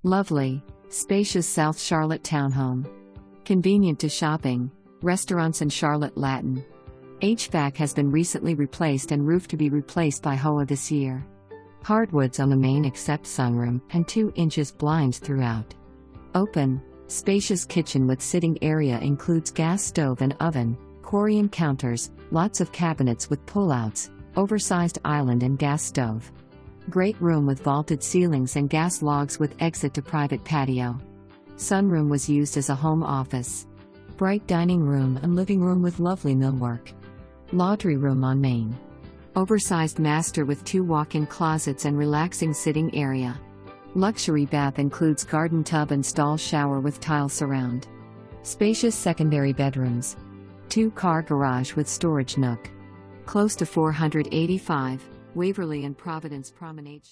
Lovely, spacious South Charlotte townhome. Convenient to shopping, restaurants in Charlotte Latin. HVAC has been recently replaced and roof to be replaced by HOA this year. Hardwoods on the main except sunroom and 2 inches blinds throughout. Open, spacious kitchen with sitting area includes gas stove and oven, Corian counters, lots of cabinets with pullouts, oversized island and gas stove. Great room with vaulted ceilings and gas logs with exit to private patio. Sunroom was used as a home office. Bright dining room and living room with lovely millwork. Laudry room on main. Oversized master with 2 walk-in closets and relaxing sitting area. Luxury bath includes garden tub and stall shower with tile surround. Spacious secondary bedrooms. 2-car garage with storage nook. Close to 485, Waverly and Providence Promenade.